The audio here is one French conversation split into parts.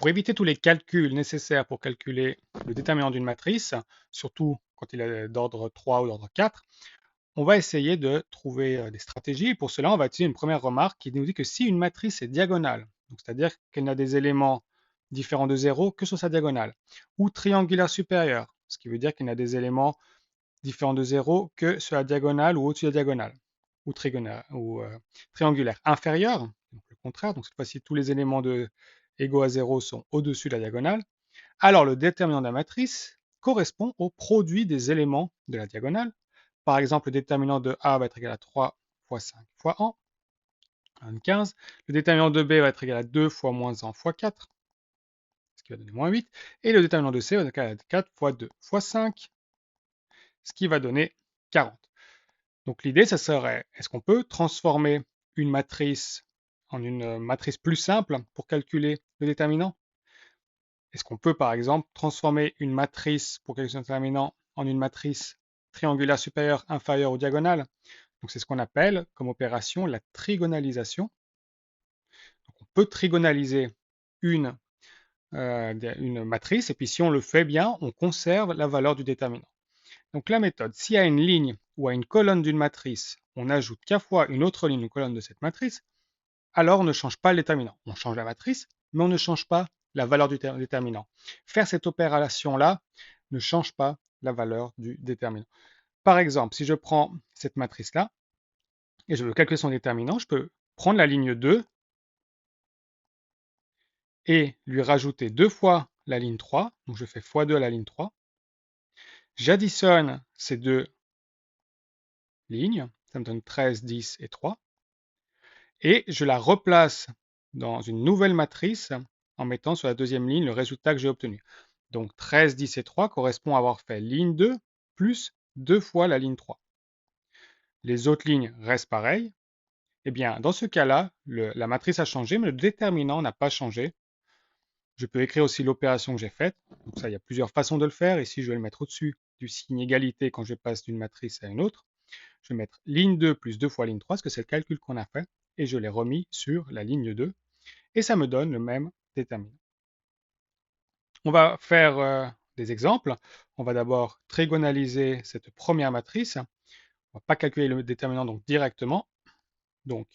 Pour éviter tous les calculs nécessaires pour calculer le déterminant d'une matrice, surtout quand il est d'ordre 3 ou d'ordre 4, on va essayer de trouver des stratégies. Pour cela, on va utiliser une première remarque qui nous dit que si une matrice est diagonale, c'est-à-dire qu'elle n'a des éléments différents de 0 que sur sa diagonale, ou triangulaire supérieure, ce qui veut dire qu'elle n'a des éléments différents de 0 que sur la diagonale ou au-dessus de la diagonale, ou, triangulaire inférieure, donc le contraire, donc cette fois-ci tous les éléments égaux à 0 sont au-dessus de la diagonale, alors le déterminant de la matrice correspond au produit des éléments de la diagonale. Par exemple, le déterminant de A va être égal à 3 fois 5 fois 1, 15. Le déterminant de B va être égal à 2 fois moins 1 fois 4, ce qui va donner moins 8. Et le déterminant de C va être égal à 4 fois 2 fois 5, ce qui va donner 40. Donc l'idée, ça serait, est-ce qu'on peut transformer une matrice en une matrice plus simple pour calculer le déterminant? Est-ce qu'on peut, par exemple, transformer une matrice pour calculer le déterminant en une matrice triangulaire supérieure, inférieure ou diagonale? Donc c'est ce qu'on appelle comme opération la trigonalisation. Donc, on peut trigonaliser une, une matrice et puis si on le fait bien, on conserve la valeur du déterminant. Donc la méthode, si à une ligne ou à une colonne d'une matrice, on ajoute qu'à fois une autre ligne ou colonne de cette matrice, alors on ne change pas le déterminant. On change la matrice, mais on ne change pas la valeur du déterminant. Faire cette opération-là ne change pas la valeur du déterminant. Par exemple, si je prends cette matrice-là et je veux calculer son déterminant, je peux prendre la ligne 2 et lui rajouter 2 fois la ligne 3. Donc je fais x2 à la ligne 3. J'additionne ces deux lignes, ça me donne 13, 10 et 3. Et je la replace dans une nouvelle matrice en mettant sur la deuxième ligne le résultat que j'ai obtenu. Donc 13, 10 et 3 correspond à avoir fait ligne 2 plus 2 fois la ligne 3. Les autres lignes restent pareilles. Eh bien, dans ce cas-là, la matrice a changé, mais le déterminant n'a pas changé. Je peux écrire aussi l'opération que j'ai faite. Donc ça, il y a plusieurs façons de le faire. Ici, je vais le mettre au-dessus du signe égalité quand je passe d'une matrice à une autre. Je vais mettre ligne 2 plus 2 fois ligne 3, parce que c'est le calcul qu'on a fait, et je l'ai remis sur la ligne 2, et ça me donne le même déterminant. On va faire des exemples. On va d'abord trigonaliser cette première matrice. On ne va pas calculer le déterminant donc directement. Donc,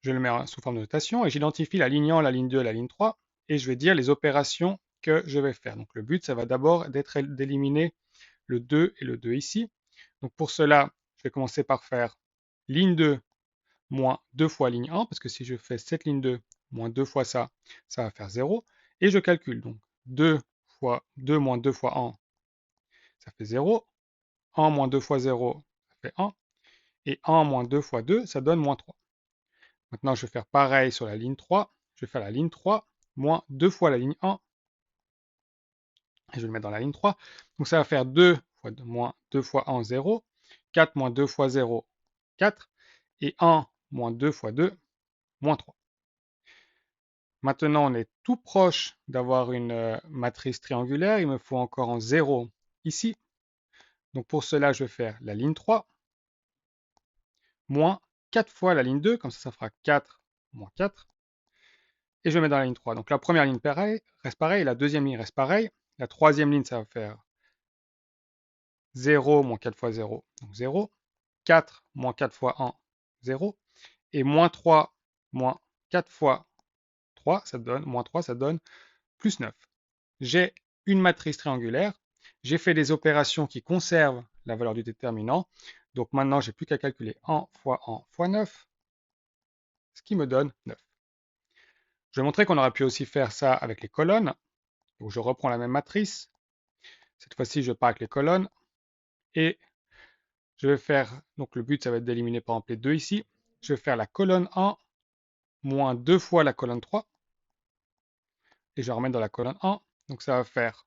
je le mets sous forme de notation, et j'identifie la ligne 1, la ligne 2, la ligne 3, et je vais dire les opérations que je vais faire. Donc le but, ça va d'abord d'être d'éliminer le 2 et le 2 ici. Donc pour cela, je vais commencer par faire ligne 2 moins 2 fois ligne 1, parce que si je fais cette ligne 2 moins 2 fois ça, ça va faire 0. Et je calcule. Donc 2 fois 2 moins 2 fois 1, ça fait 0. 1 moins 2 fois 0, ça fait 1. Et 1 moins 2 fois 2, ça donne moins 3. Maintenant, je vais faire pareil sur la ligne 3. Je vais faire la ligne 3 moins 2 fois la ligne 1. Et je vais le mettre dans la ligne 3. Donc ça va faire 2 fois moins 2 fois 1, 0. 4 moins 2 fois 0, 4. Et 1 moins 2 fois 2, moins 3. Maintenant, on est tout proche d'avoir une matrice triangulaire. Il me faut encore un 0 ici. Donc pour cela, je vais faire la ligne 3 moins 4 fois la ligne 2. Comme ça fera 4 moins 4. Et je vais mettre dans la ligne 3. Donc la première ligne reste pareil, la deuxième ligne reste pareil. La troisième ligne, ça va faire 0 moins 4 fois 0, donc 0. 4 moins 4 fois 1, 0. Et moins 3 moins 4 fois 3, ça donne, moins 3, ça donne plus 9. J'ai une matrice triangulaire. J'ai fait des opérations qui conservent la valeur du déterminant. Donc maintenant, j'ai plus qu'à calculer 1 fois 9, ce qui me donne 9. Je vais montrer qu'on aurait pu aussi faire ça avec les colonnes. Donc je reprends la même matrice. Cette fois-ci, je pars avec les colonnes. Et je vais faire, donc le but, ça va être d'éliminer par exemple les 2 ici. Je vais faire la colonne 1 moins 2 fois la colonne 3. Et je vais remettre dans la colonne 1. Donc ça va faire,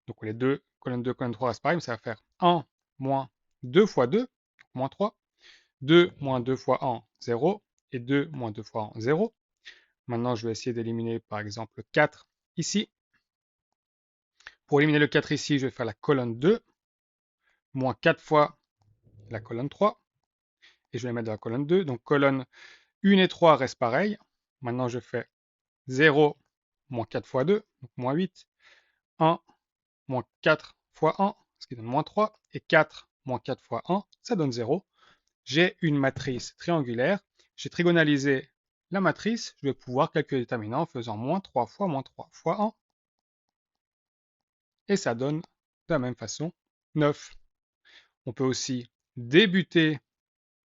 donc les deux, colonne 2, colonne 3 restent pareil, mais ça va faire 1 moins 2 fois 2, donc moins 3. 2 moins 2 fois 1, 0. Et 2 moins 2 fois 1, 0. Maintenant, je vais essayer d'éliminer par exemple le 4 ici. Pour éliminer le 4 ici, je vais faire la colonne 2, moins 4 fois la colonne 3. Et je vais les mettre dans la colonne 2. Donc colonne 1 et 3 restent pareilles. Maintenant, je fais 0, moins 4 fois 2, donc moins 8. 1, moins 4 fois 1, ce qui donne moins 3. Et 4 moins 4 fois 1, ça donne 0. J'ai une matrice triangulaire. J'ai trigonalisé la matrice. Je vais pouvoir calculer le déterminant en faisant moins 3 fois 1. Et ça donne de la même façon 9. On peut aussi débuter,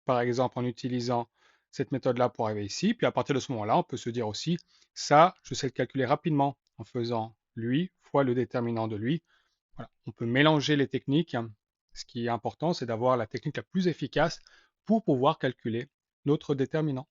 par exemple, en utilisant cette méthode-là pour arriver ici. Puis à partir de ce moment-là, on peut se dire aussi, ça, je sais le calculer rapidement en faisant lui fois le déterminant de lui. Voilà. On peut mélanger les techniques. Ce qui est important, c'est d'avoir la technique la plus efficace pour pouvoir calculer notre déterminant.